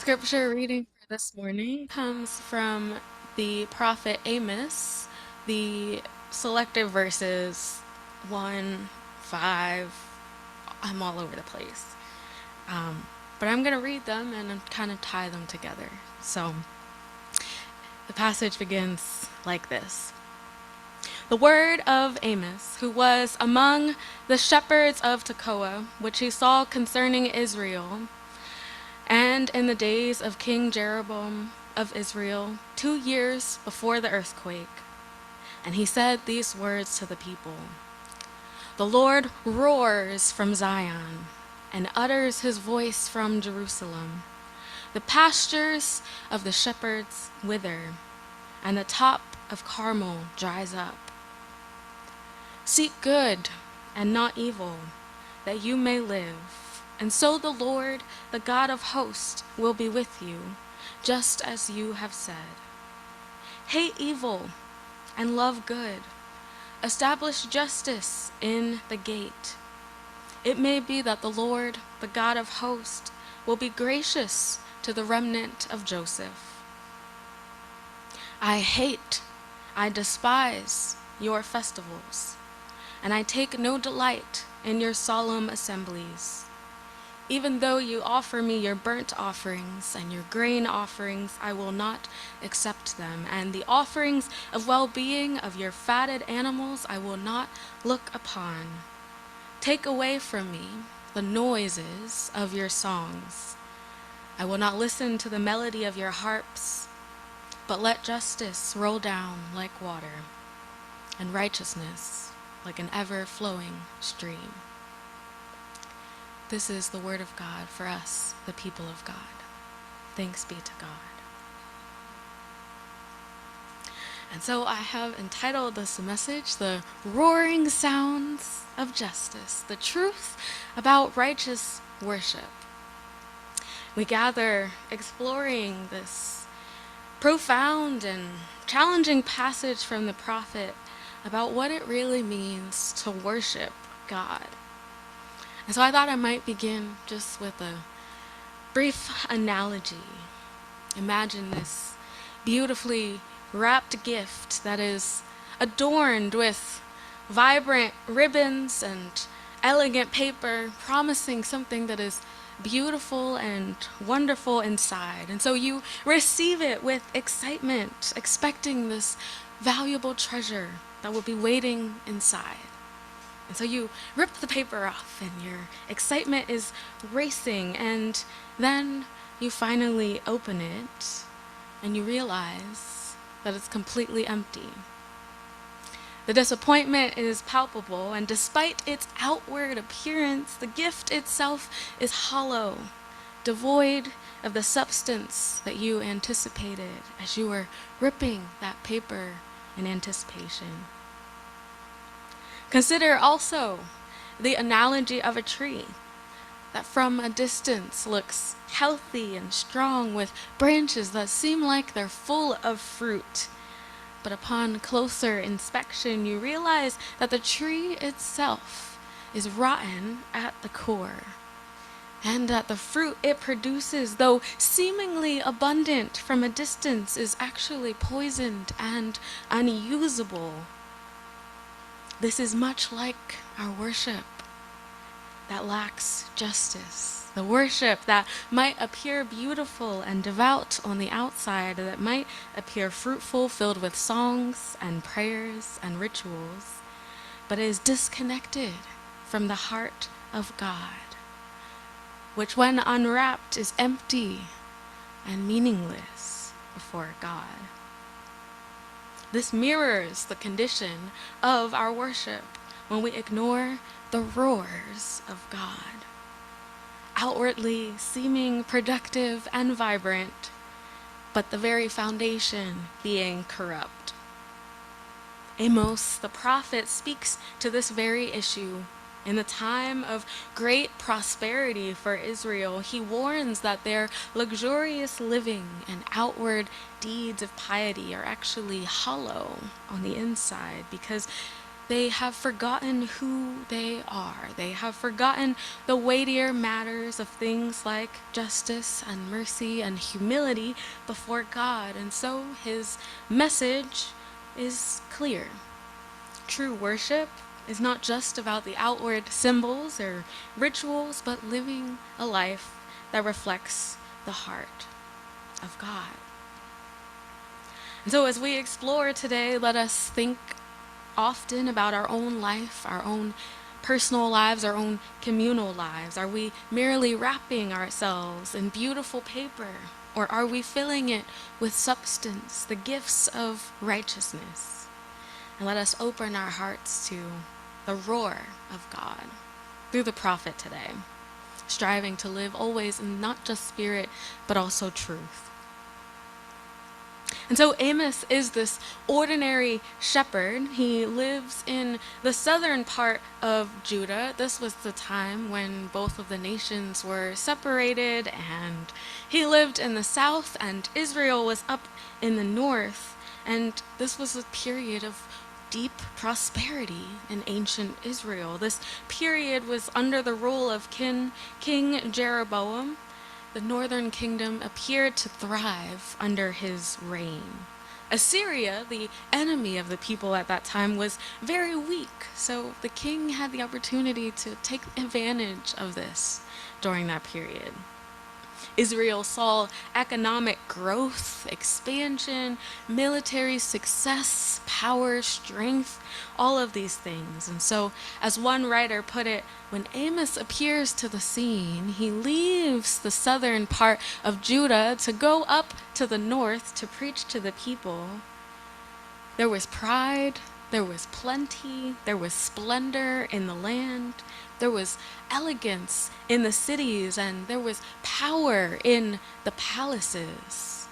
Scripture reading for this morning comes from the prophet Amos, the selected verses 1, 5. I'm all over the place. But I'm going to read them and kind of tie them together. So the passage begins like this. The word of Amos, who was among the shepherds of Tekoa, which he saw concerning Israel, and in the days of King Jeroboam of Israel, 2 years before the earthquake. And he said these words to the people: The Lord roars from Zion and utters his voice from Jerusalem. The pastures of the shepherds wither, and the top of Carmel dries up. Seek good and not evil, that you may live. And so the Lord, the God of hosts, will be with you, just as you have said. Hate evil and love good. Establish justice in the gate. It may be that the Lord, the God of hosts, will be gracious to the remnant of Joseph. I despise your festivals, and I take no delight in your solemn assemblies. Even though you offer me your burnt offerings and your grain offerings, I will not accept them. And the offerings of well-being of your fatted animals I will not look upon. Take away from me the noises of your songs. I will not listen to the melody of your harps, but let justice roll down like water, and righteousness like an ever-flowing stream. This is the word of God for us, the people of God. Thanks be to God. And so I have entitled this message, The Roaring Sounds of Justice, the truth about righteous worship. We gather exploring this profound and challenging passage from the prophet about what it really means to worship God. And so I thought I might begin just with a brief analogy. Imagine this beautifully wrapped gift that is adorned with vibrant ribbons and elegant paper, promising something that is beautiful and wonderful inside. And so you receive it with excitement, expecting this valuable treasure that will be waiting inside. And so you rip the paper off and your excitement is racing, and then you finally open it and you realize that it's completely empty. The disappointment is palpable, and despite its outward appearance, the gift itself is hollow, devoid of the substance that you anticipated as you were ripping that paper in anticipation. Consider also the analogy of a tree that from a distance looks healthy and strong with branches that seem like they're full of fruit. But upon closer inspection, you realize that the tree itself is rotten at the core, and that the fruit it produces, though seemingly abundant from a distance, is actually poisoned and unusable. This is much like our worship that lacks justice. The worship that might appear beautiful and devout on the outside, that might appear fruitful, filled with songs and prayers and rituals, but is disconnected from the heart of God, which when unwrapped is empty and meaningless before God. This mirrors the condition of our worship when we ignore the roars of God, outwardly seeming productive and vibrant, but the very foundation being corrupt. Amos, the prophet, speaks to this very issue. In the time of great prosperity for Israel, he warns that their luxurious living and outward deeds of piety are actually hollow on the inside, because they have forgotten who they are. They have forgotten the weightier matters of things like justice and mercy and humility before God. And so his message is clear. True worship is not just about the outward symbols or rituals, but living a life that reflects the heart of God. And so as we explore today, let us think often about our own life, our own personal lives, our own communal lives. Are we merely wrapping ourselves in beautiful paper, or are we filling it with substance, the gifts of righteousness? And let us open our hearts to the roar of God through the prophet today, striving to live always in not just spirit, but also truth. And so Amos is this ordinary shepherd. He lives in the southern part of Judah. This was the time when both of the nations were separated, and he lived in the south, and Israel was up in the north. And this was a period of deep prosperity in ancient Israel. This period was under the rule of King Jeroboam. The northern kingdom appeared to thrive under his reign. Assyria, the enemy of the people at that time, was very weak, so the king had the opportunity to take advantage of this during that period. Israel saw economic growth, expansion, military success, power, strength, all of these things. And so, as one writer put it, when Amos appears to the scene, he leaves the southern part of Judah to go up to the north to preach to the people. There was pride, there was plenty, there was splendor in the land, there was elegance in the cities, and there was power in the palaces.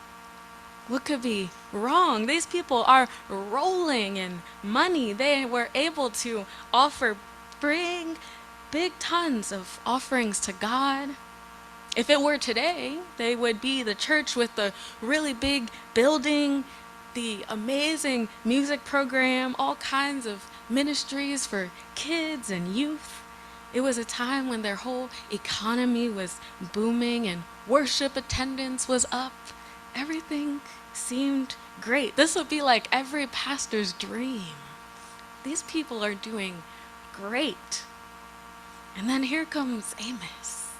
What could be wrong? These people are rolling in money. They were able to bring big tons of offerings to God. If it were today, they would be the church with the really big building, the amazing music program, all kinds of ministries for kids and youth. It was a time when their whole economy was booming and worship attendance was up. Everything seemed great. This would be like every pastor's dream. These people are doing great. And then here comes Amos,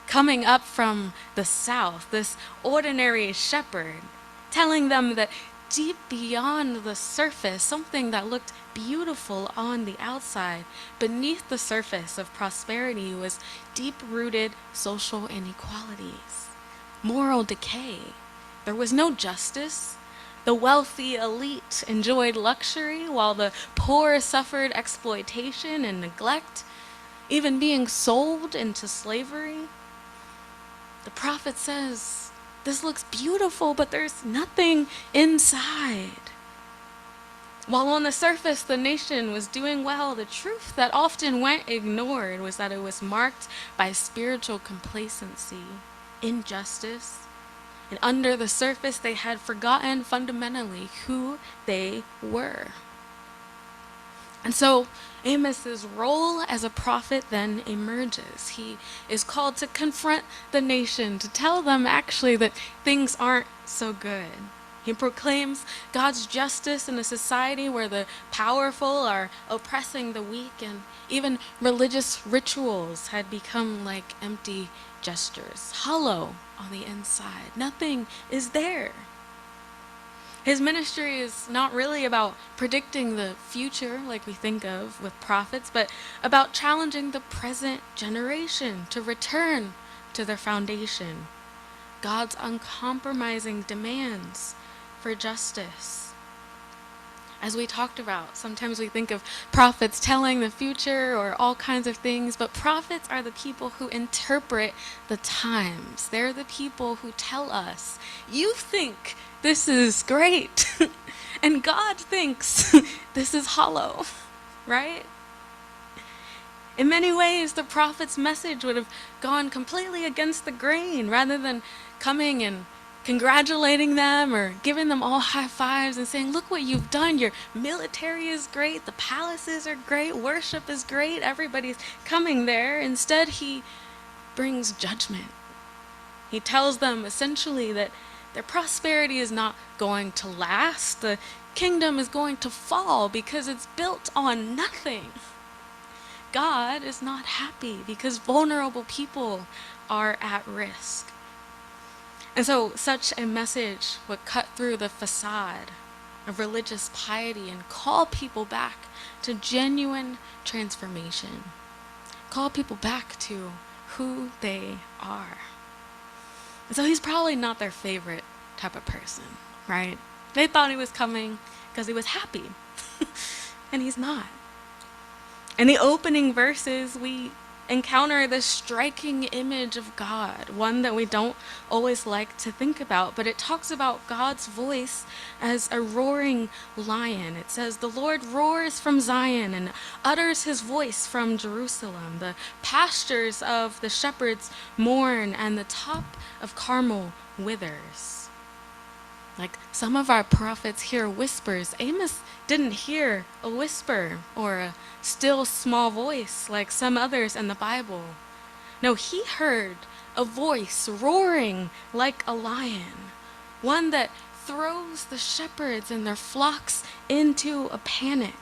coming up from the south, this ordinary shepherd, telling them that deep beyond the surface, something that looked beautiful on the outside, beneath the surface of prosperity was deep-rooted social inequalities, moral decay. There was no justice. The wealthy elite enjoyed luxury while the poor suffered exploitation and neglect, even being sold into slavery. The prophet says, this looks beautiful, but there's nothing inside. While on the surface the nation was doing well, the truth that often went ignored was that it was marked by spiritual complacency, injustice, and under the surface they had forgotten fundamentally who they were. And so Amos's role as a prophet then emerges. He is called to confront the nation, to tell them actually that things aren't so good. He proclaims God's justice in a society where the powerful are oppressing the weak, and even religious rituals had become like empty gestures, hollow on the inside. Nothing is there. His ministry is not really about predicting the future like we think of with prophets, but about challenging the present generation to return to their foundation, God's uncompromising demands for justice. As we talked about, sometimes we think of prophets telling the future or all kinds of things, but prophets are the people who interpret the times. They're the people who tell us, you think this is great, and God thinks this is hollow, right? In many ways, the prophet's message would have gone completely against the grain. Rather than coming and congratulating them or giving them all high fives and saying, look what you've done. Your military is great. The palaces are great. Worship is great. Everybody's coming there. Instead, he brings judgment. He tells them essentially that their prosperity is not going to last. The kingdom is going to fall because it's built on nothing. God is not happy because vulnerable people are at risk. And so such a message would cut through the facade of religious piety and call people back to genuine transformation. Call people back to who they are. And so he's probably not their favorite type of person, right? They thought he was coming because he was happy. And he's not. In the opening verses, we encounter this striking image of God, one that we don't always like to think about, but it talks about God's voice as a roaring lion. It says, the Lord roars from Zion and utters his voice from Jerusalem. The pastures of the shepherds mourn, and the top of Carmel withers. Like some of our prophets hear whispers. Amos didn't hear a whisper or a still small voice like some others in the Bible. No, he heard a voice roaring like a lion, one that throws the shepherds and their flocks into a panic.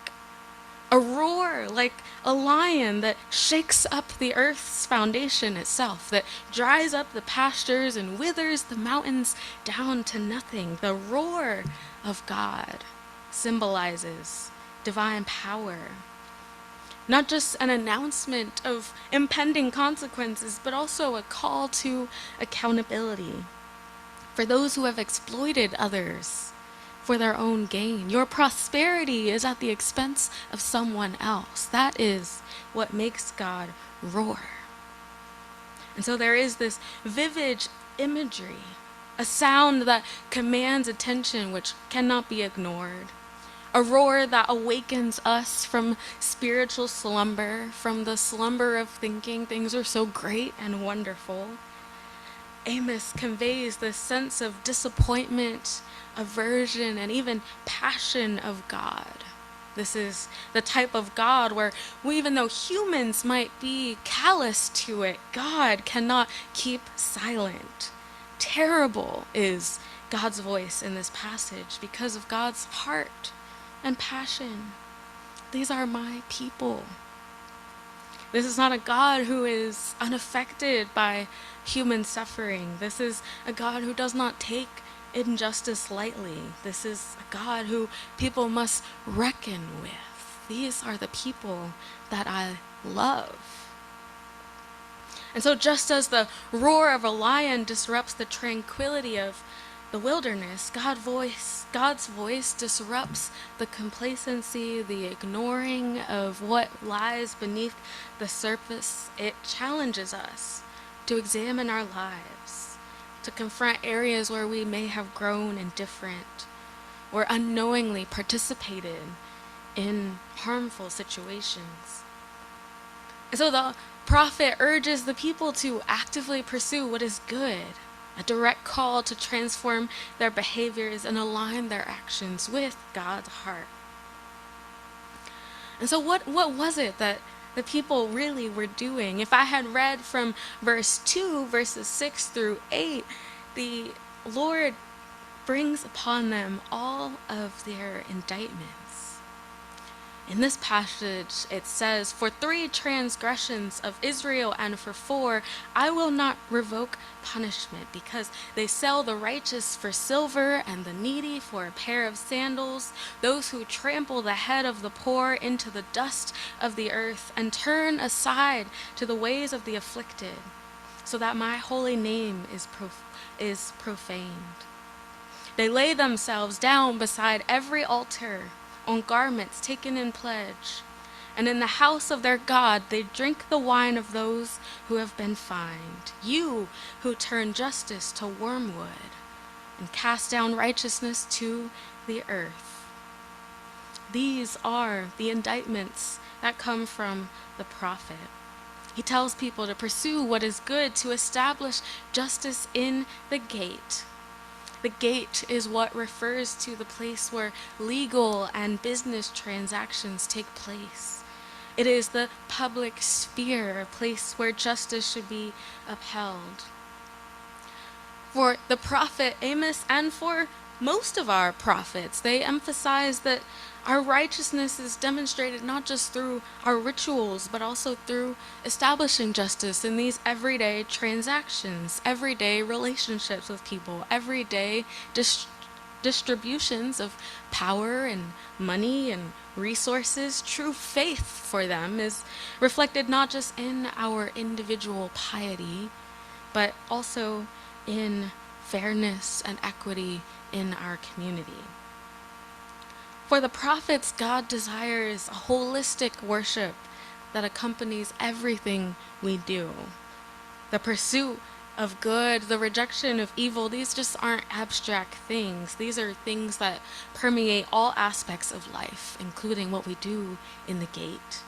A roar like a lion that shakes up the earth's foundation itself, that dries up the pastures and withers the mountains down to nothing. The roar of God symbolizes divine power. Not just an announcement of impending consequences, but also a call to accountability for those who have exploited others for their own gain. Your prosperity is at the expense of someone else. That is what makes God roar. And so there is this vivid imagery, a sound that commands attention which cannot be ignored. A roar that awakens us from spiritual slumber, from the slumber of thinking things are so great and wonderful. Amos conveys this sense of disappointment, aversion, and even passion of God. This is the type of God where even though humans might be callous to it, God cannot keep silent. Terrible is God's voice in this passage because of God's heart and passion. These are my people. This is not a God who is unaffected by human suffering. This is a God who does not take injustice lightly. This is a God who people must reckon with. These are the people that I love. And so just as the roar of a lion disrupts the tranquility of the wilderness, God's voice disrupts the complacency, the ignoring of what lies beneath the surface. It challenges us to examine our lives, to confront areas where we may have grown indifferent or unknowingly participated in harmful situations. And so the prophet urges the people to actively pursue what is good, a direct call to transform their behaviors and align their actions with God's heart. And so what was it that the people really were doing? If I had read from verses 6 through 8, the Lord brings upon them all of their indictments. In this passage, it says, "For 3 transgressions of Israel and for 4, I will not revoke punishment, because they sell the righteous for silver and the needy for a pair of sandals, those who trample the head of the poor into the dust of the earth and turn aside to the ways of the afflicted, so that my holy name is profaned. They lay themselves down beside every altar, on garments taken in pledge, and in the house of their God they drink the wine of those who have been fined. You who turn justice to wormwood and cast down righteousness to the earth." These are the indictments that come from the prophet. He tells people to pursue what is good, to establish justice in the gate, The gate is what refers to the place where legal and business transactions take place. It is the public sphere, a place where justice should be upheld. For the prophet Amos and for most of our prophets, they emphasize that our righteousness is demonstrated not just through our rituals, but also through establishing justice in these everyday transactions, everyday relationships with people, everyday distributions of power and money and resources. True faith for them is reflected not just in our individual piety, but also in fairness and equity in our community. For the prophets, God desires a holistic worship that accompanies everything we do. The pursuit of good, the rejection of evil, these just aren't abstract things. These are things that permeate all aspects of life, including what we do in the gate,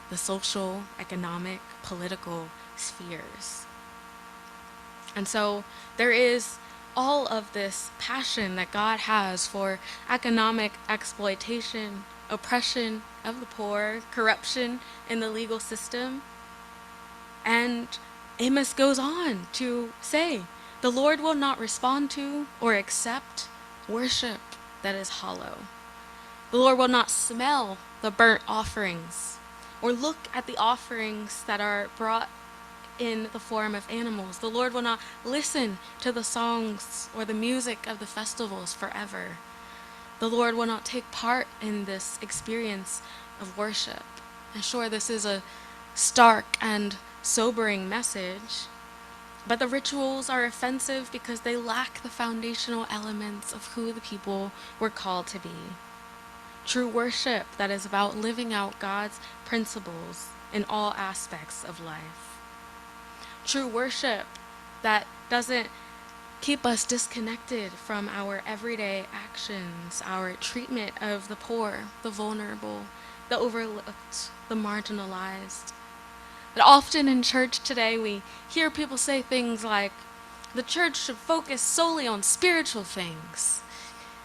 the social, economic, political spheres. And so there is all of this passion that God has for economic exploitation, oppression of the poor, corruption in the legal system. And Amos goes on to say, the Lord will not respond to or accept worship that is hollow. The Lord will not smell the burnt offerings or look at the offerings that are brought in the form of animals. The Lord will not listen to the songs or the music of the festivals forever. The Lord will not take part in this experience of worship. And sure, this is a stark and sobering message, but the rituals are offensive because they lack the foundational elements of who the people were called to be. True worship that is about living out God's principles in all aspects of life. True worship that doesn't keep us disconnected from our everyday actions, our treatment of the poor, the vulnerable, the overlooked, the marginalized. But often in church today, we hear people say things like, the church should focus solely on spiritual things.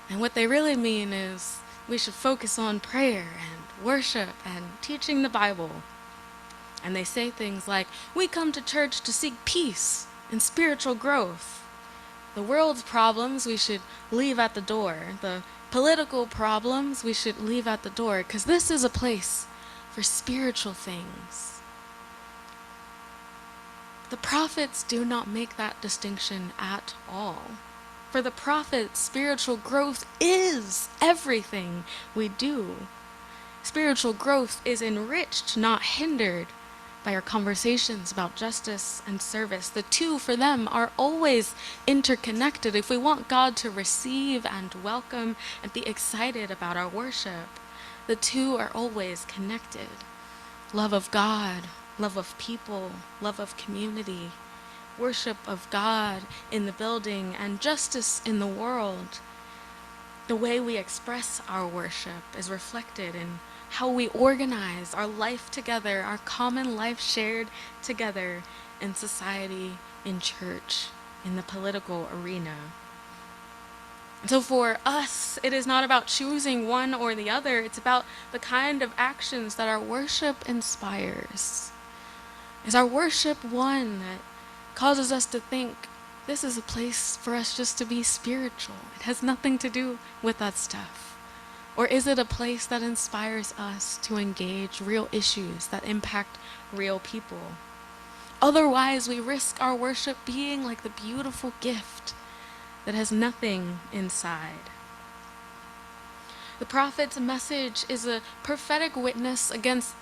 And what they really mean is we should focus on prayer and worship and teaching the Bible. And they say things like, we come to church to seek peace and spiritual growth. The world's problems we should leave at the door. The political problems we should leave at the door, because this is a place for spiritual things. The prophets do not make that distinction at all. For the prophets, spiritual growth is everything we do. Spiritual growth is enriched, not hindered, by our conversations about justice and service. The two for them are always interconnected. If we want God to receive and welcome and be excited about our worship, the two are always connected. Love of God, love of people, love of community, worship of God in the building, and justice in the world. The way we express our worship is reflected in how we organize our life together, our common life shared together in society, in church, in the political arena. So for us, it is not about choosing one or the other. It's about the kind of actions that our worship inspires. Is our worship one that causes us to think, this is a place for us just to be spiritual? It has nothing to do with that stuff. Or is it a place that inspires us to engage real issues that impact real people? Otherwise, we risk our worship being like the beautiful gift that has nothing inside. The prophet's message is a prophetic witness against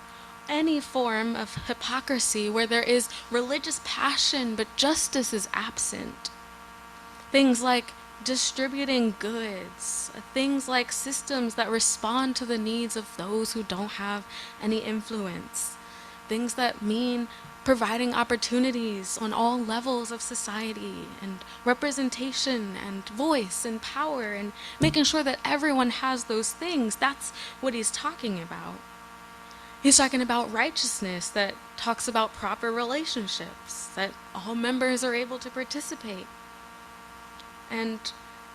any form of hypocrisy where there is religious passion but justice is absent. Things like distributing goods, things like systems that respond to the needs of those who don't have any influence, things that mean providing opportunities on all levels of society and representation and voice and power and making sure that everyone has those things. That's what he's talking about. He's talking about righteousness that talks about proper relationships, that all members are able to participate. And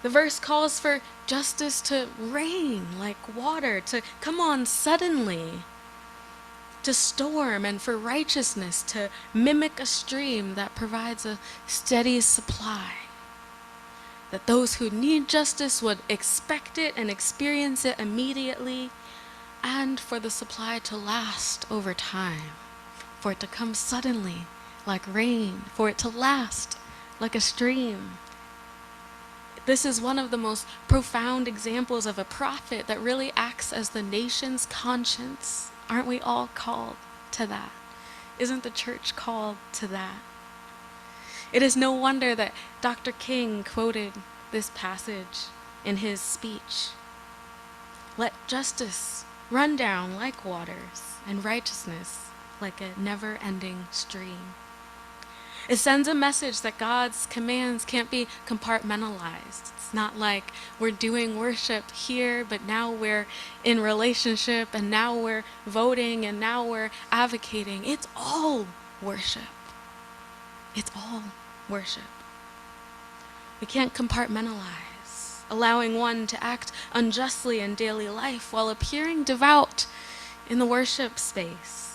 The verse calls for justice to rain like water, to come on suddenly, to storm, and for righteousness to mimic a stream that provides a steady supply. That those who need justice would expect it and experience it immediately, and for the supply to last over time, for it to come suddenly like rain, for it to last like a stream. This is one of the most profound examples of a prophet that really acts as the nation's conscience. Aren't we all called to that? Isn't the church called to that? It is no wonder that Dr. King quoted this passage in his speech. Let justice run down like waters, and righteousness like a never-ending stream. It sends a message that God's commands can't be compartmentalized. It's not like we're doing worship here, but now we're in relationship, and now we're voting, and now we're advocating. It's all worship. It's all worship. We can't compartmentalize, allowing one to act unjustly in daily life while appearing devout in the worship space.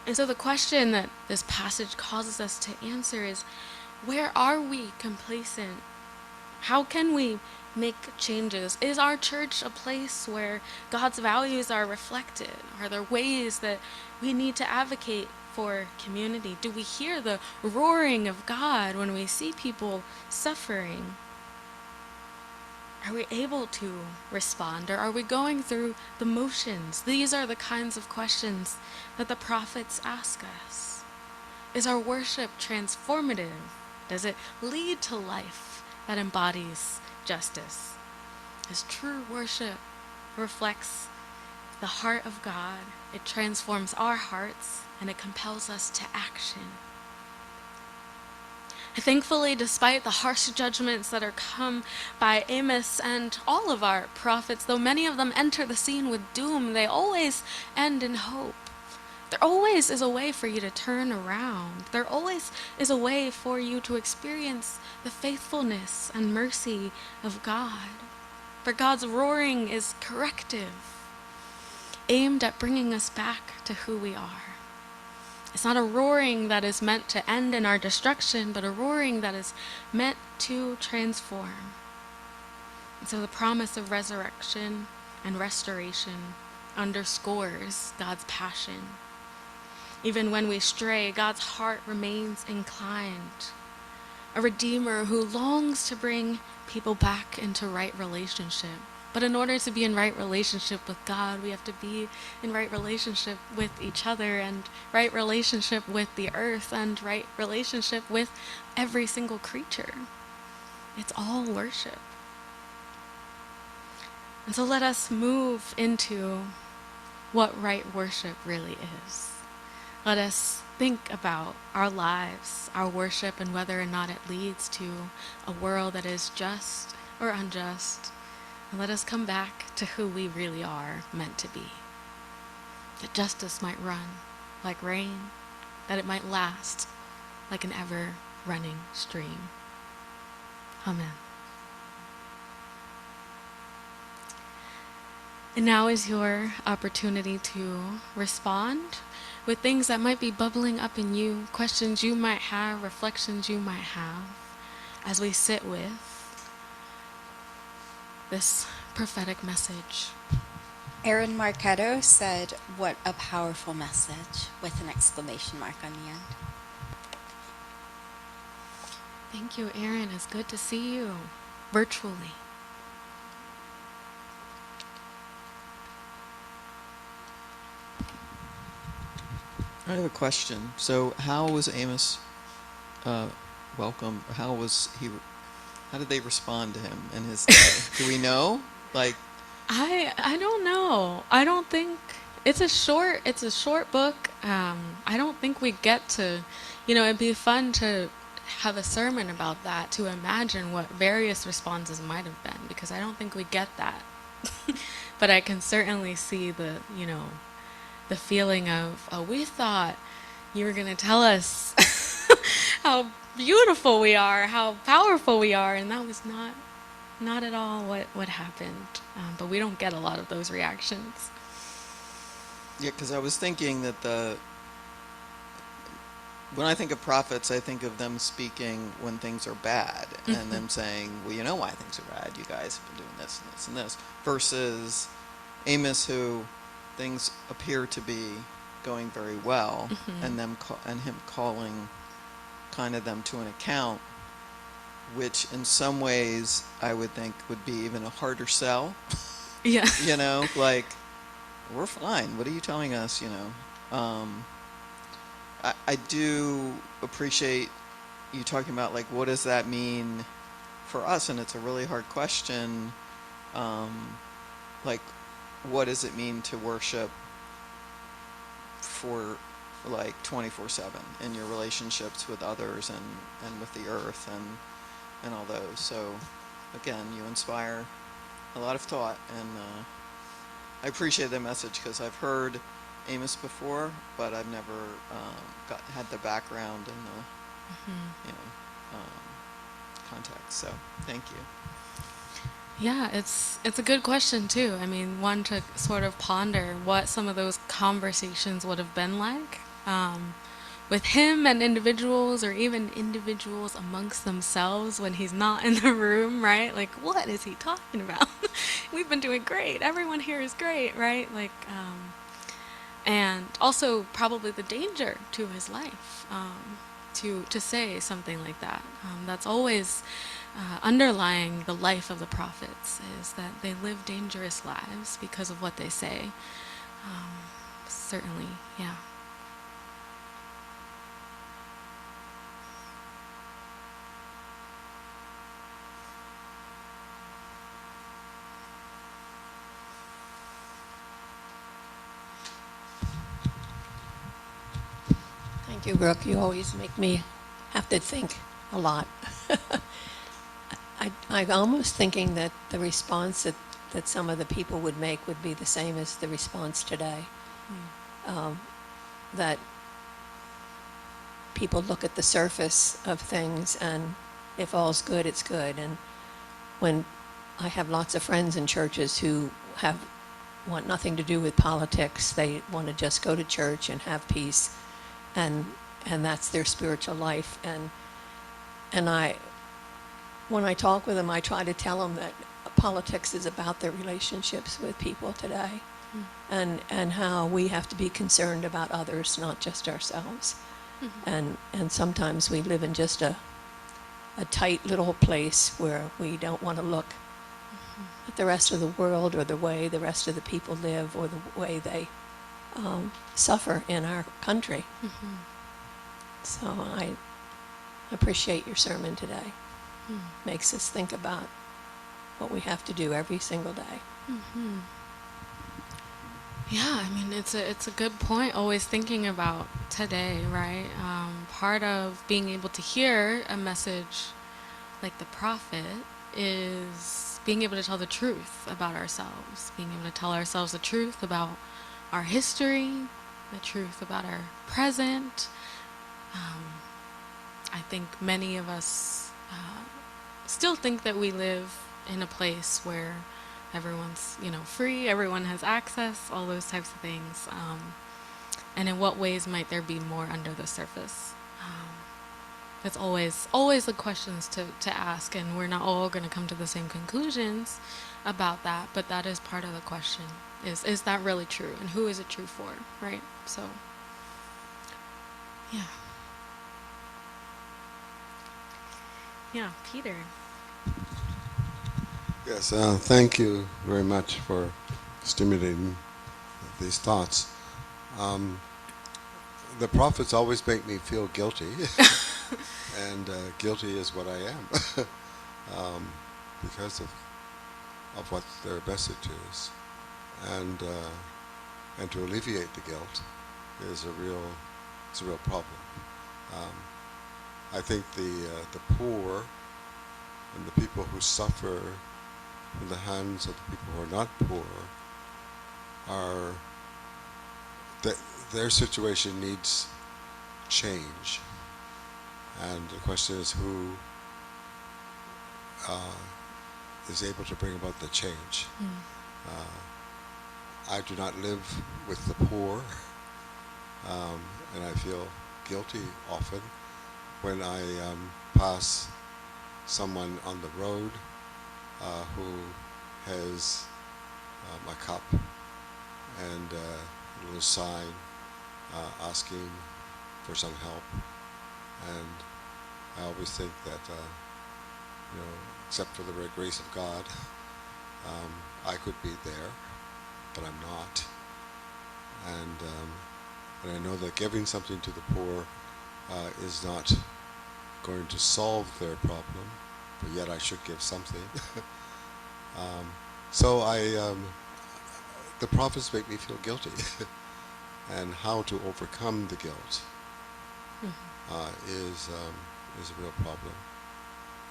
And so the question that this passage causes us to answer is, where are we complacent? How can we make changes? Is our church a place where God's values are reflected? Are there ways that we need to advocate for community? Do we hear the roaring of God when we see people suffering? Are we able to respond, or are we going through the motions? These are the kinds of questions that the prophets ask us. Is our worship transformative? Does it lead to life that embodies justice? As true worship reflects the heart of God, it transforms our hearts, and it compels us to action. Thankfully, despite the harsh judgments that are come by Amos and all of our prophets, though many of them enter the scene with doom, they always end in hope. There always is a way for you to turn around. There always is a way for you to experience the faithfulness and mercy of God. For God's roaring is corrective, aimed at bringing us back to who we are. It's not a roaring that is meant to end in our destruction, but a roaring that is meant to transform. And so the promise of resurrection and restoration underscores God's passion. Even when we stray, God's heart remains inclined. A redeemer who longs to bring people back into right relationship. But in order to be in right relationship with God, we have to be in right relationship with each other, and right relationship with the earth, and right relationship with every single creature. It's all worship. And so let us move into what right worship really is. Let us think about our lives, our worship, and whether or not it leads to a world that is just or unjust. And let us come back to who we really are meant to be. That justice might run like rain, that it might last like an ever-running stream. Amen. And now is your opportunity to respond with things that might be bubbling up in you, questions you might have, reflections you might have, as we sit with this prophetic message. Aaron Marchetto said, "What a powerful message," with an exclamation mark on the end. Thank you, Aaron. It's good to see you virtually. I have a question. So, how was Amos welcome? How was he? How did they respond to him and his day? Do we know? Like, I don't know. I don't think it's a short book. I don't think we get to, it'd be fun to have a sermon about that, to imagine what various responses might have been, because I don't think we get that. But I can certainly see the feeling of, oh, we thought you were going to tell us how beautiful we are, how powerful we are, and that was not at all what happened. But we don't get a lot of those reactions. Yeah, because I was thinking that when I think of prophets, I think of them speaking when things are bad and them saying, well, you know why things are bad. You guys have been doing this and this and this. Versus Amos, who things appear to be going very well, and him calling kind of them to an account, which in some ways I would think would be even a harder sell. Yeah. You know, like, we're fine. What are you telling us? You know, I do appreciate you talking about, like, what does that mean for us? And it's a really hard question. Like, what does it mean to worship for, like, 24/7 in your relationships with others and with the earth and all those? So, again, you inspire a lot of thought, and I appreciate the message because I've heard Amos before, but I've never had the background and the you know context. So thank you. Yeah, it's a good question too. I mean, one to sort of ponder what some of those conversations would have been like with him and individuals, or even individuals amongst themselves when he's not in the room, right? Like, what is he talking about? We've been doing great. Everyone here is great, right? Like, and also probably the danger to his life to say something like that. That's always underlying the life of the prophets, is that they live dangerous lives because of what they say. Certainly, yeah. Thank you, Brooke. You always make me have to think a lot. I'm almost thinking that the response that some of the people would make would be the same as the response today. That people look at the surface of things, and if all's good, it's good. And when I have lots of friends in churches who want nothing to do with politics, they want to just go to church and have peace, and that's their spiritual life. And when I talk with them, I try to tell them that politics is about their relationships with people today, and how we have to be concerned about others, not just ourselves. And sometimes we live in just a tight little place where we don't want to look at the rest of the world, or the way the rest of the people live, or the way they suffer in our country. So I appreciate your sermon today. Makes us think about what we have to do every single day. Yeah, I mean, it's a good point, always thinking about today, right? Part of being able to hear a message like the prophet is being able to tell the truth about ourselves, being able to tell ourselves the truth about our history, the truth about our present. I think many of us still think that we live in a place where everyone's, free, everyone has access, all those types of things. And in what ways might there be more under the surface? It's always the questions to ask, and we're not all going to come to the same conclusions about that, but that is part of the question. Is that really true? And who is it true for, right? So, yeah. Yeah, Peter. Yes, thank you very much for stimulating these thoughts. The prophets always make me feel guilty, and guilty is what I am, because of what their message is, and to alleviate the guilt is a real problem. I think the poor and the people who suffer in the hands of the people who are not poor their situation needs change, And the question is who is able to bring about the change. I do not live with the poor, and I feel guilty often when I pass someone on the road who has a cup and a little sign asking for some help. And I always think that, except for the grace of God, I could be there, but I'm not. And I know that giving something to the poor is not going to solve their problem, but yet I should give something. So the prophets make me feel guilty, and how to overcome the guilt is a real problem.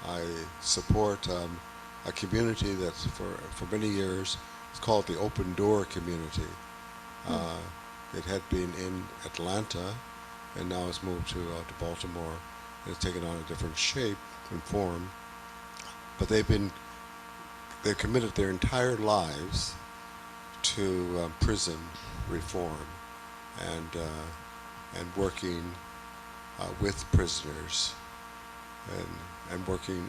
I support a community that for many years is called the Open Door Community. It had been in Atlanta, and now it's moved to Baltimore. It's taken on a different shape and form, but they've committed their entire lives to prison reform and working with prisoners and working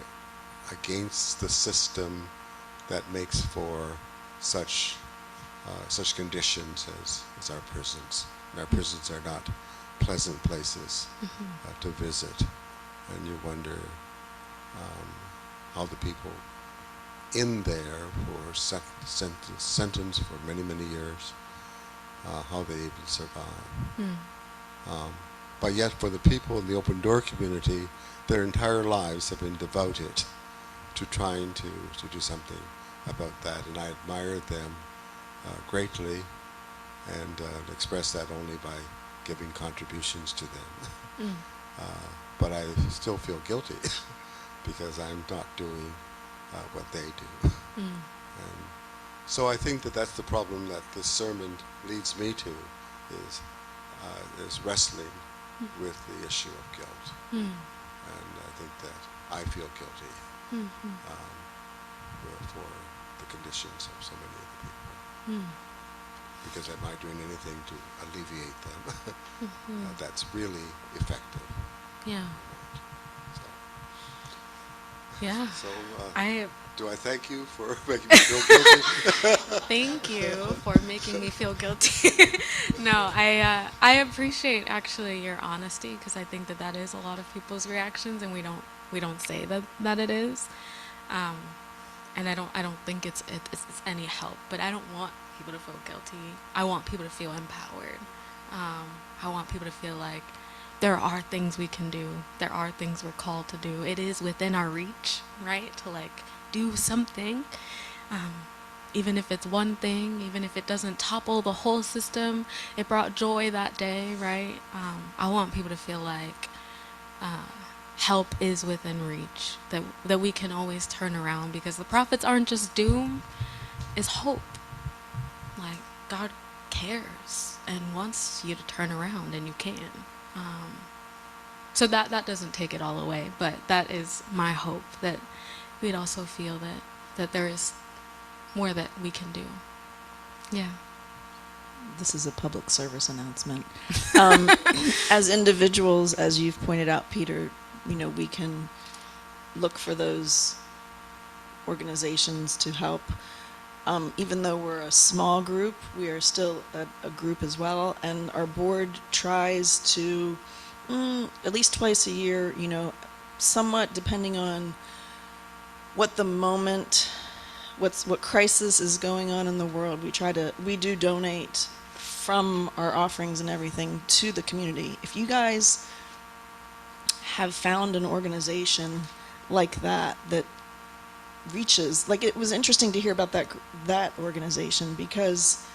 against the system that makes for such conditions as our prisons. And our prisons are not pleasant places to visit, and you wonder how the people in there who are sentenced for many, many years, how they even survive. But yet for the people in the Open Door community, their entire lives have been devoted to trying to do something about that, and I admire them greatly, and express that only by giving contributions to them. But I still feel guilty because I'm not doing what they do. And so I think that that's the problem that this sermon leads me to, is wrestling with the issue of guilt. And I think that I feel guilty for the conditions of so many of the people. Because am I doing anything to alleviate them that's really effective? Yeah. So, Yeah. so do I thank you for making me feel guilty? Thank you for making me feel guilty. No, I appreciate actually your honesty, because I think that is a lot of people's reactions, and we don't say that it is, and I don't think it's any help. But I don't want people to feel guilty. I want people to feel empowered. I want people to feel like there are things we can do. There are things we're called to do. It is within our reach, right? To do something, even if it's one thing, even if it doesn't topple the whole system. It brought joy that day, right? I want people to feel like help is within reach, that we can always turn around, because the prophets aren't just doom, it's hope. Like, God cares and wants you to turn around, and you can. So that doesn't take it all away, but that is my hope, that we'd also feel that there is more that we can do. Yeah. This is a public service announcement. As individuals, as you've pointed out, Peter, we can look for those organizations to help. Even though we're a small group, we are still a group as well, and our board tries to, at least twice a year, somewhat depending on what the moment, what crisis is going on in the world, we do donate from our offerings and everything to the community. If you guys have found an organization like that reaches, it was interesting to hear about that organization, because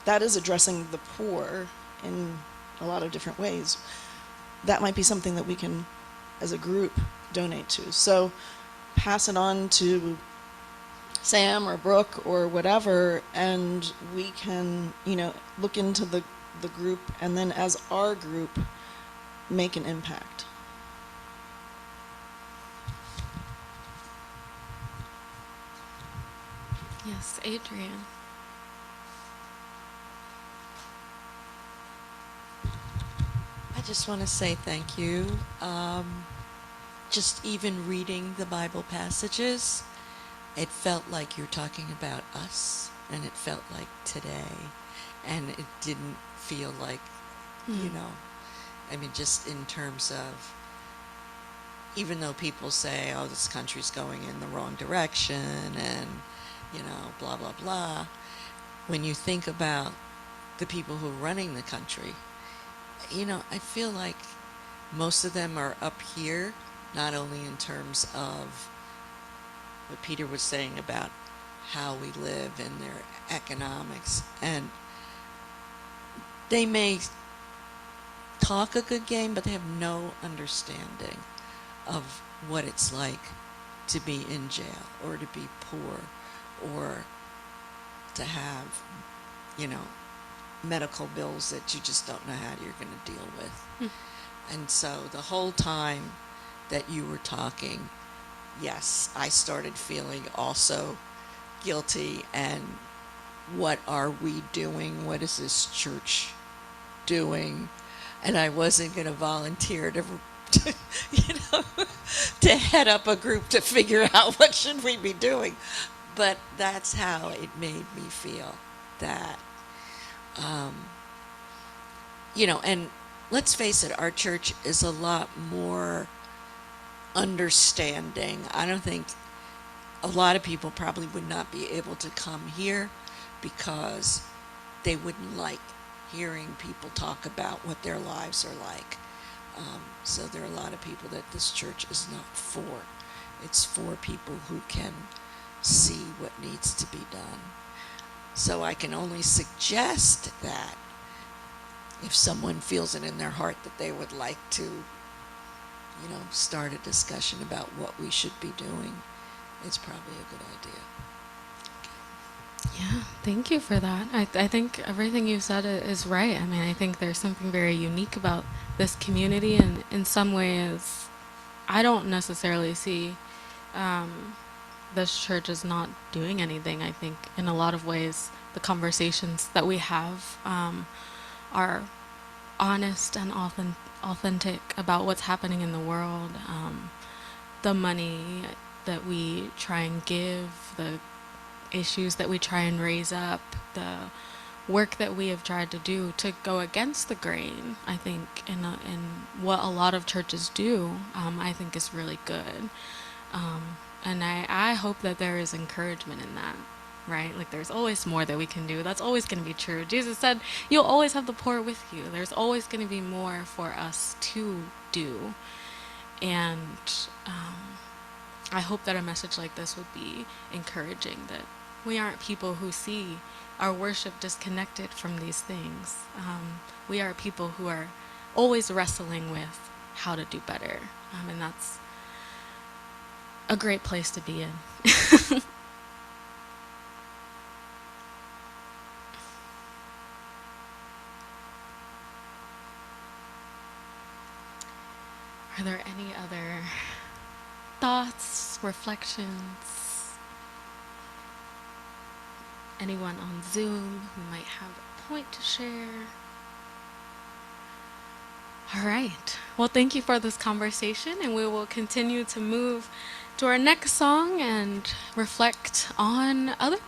that is addressing the poor in a lot of different ways. That might be something that we can, as a group, donate to. So pass it on to Sam or Brooke or whatever, and we can, look into the group, and then as our group, make an impact. Yes, Adrian. I just want to say thank you. Just even reading the Bible passages, it felt like you're talking about us, and it felt like today, and it didn't feel like, I mean, just in terms of, even though people say, oh, this country's going in the wrong direction, and, blah, blah, blah, when you think about the people who are running the country, I feel like most of them are up here, not only in terms of what Peter was saying about how we live and their economics, and they may talk a good game, but they have no understanding of what it's like to be in jail or to be poor or to have, medical bills that you just don't know how you're going to deal with. And so the whole time that you were talking, yes, I started feeling also guilty, and what are we doing? What is this church doing? And I wasn't going to volunteer to to head up a group to figure out what should we be doing. But that's how it made me feel, that and let's face it, our church is a lot more understanding. I don't think a lot of people probably would not be able to come here because they wouldn't like hearing people talk about what their lives are like. So there are a lot of people that this church is not for. It's for people who can see what needs to be done. So I can only suggest that if someone feels it in their heart that they would like to, start a discussion about what we should be doing, it's probably a good idea. Yeah, thank you for that. I think everything you said is right. I mean, I think there's something very unique about this community, and in some ways, I don't necessarily see this church is not doing anything. I think in a lot of ways, the conversations that we have are honest and authentic about what's happening in the world. The money that we try and give, the issues that we try and raise up, the work that we have tried to do to go against the grain, I think, in what a lot of churches do, I think is really good. And I hope that there is encouragement in that, right? Like, there's always more that we can do. That's always going to be true. Jesus said, you'll always have the poor with you. There's always going to be more for us to do. And I hope that a message like this would be encouraging, that we aren't people who see our worship disconnected from these things. We are people who are always wrestling with how to do better. And that's a great place to be in. Are there any other thoughts, reflections? Anyone on Zoom who might have a point to share? All right. Well, thank you for this conversation, and we will continue to move to our next song and reflect on other